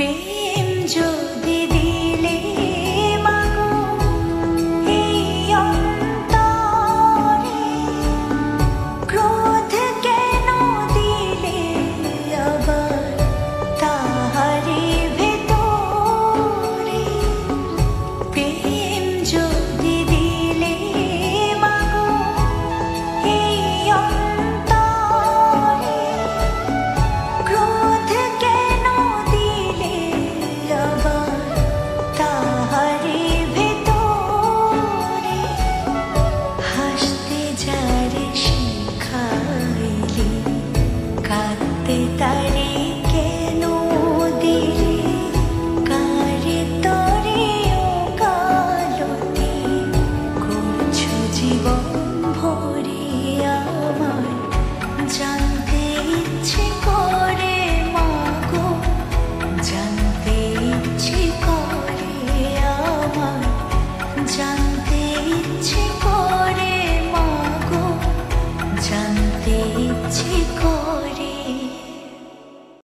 প্রেম যদি দিলে মাগো এই অন্তরে, ক্রোধ কেন দিলে আবার তাহারি ভেতরে? প্রেম যদি দিলে মাগো এই অন্তরে, ক্রোধ কেন দিলে আবার তাহারি ভেতরে? হাসতে যারে শিখাইলি, কাঁদতে তারে কেন দিলে? কারে তরে ওকালতি করছো জীবন ভরে আমার? জানতে ইচ্ছে করে মাগো, জানতে ইচ্ছে করে আমার, জানতে ইচ্ছে করে মাগো, জানতে ইচ্ছে করে।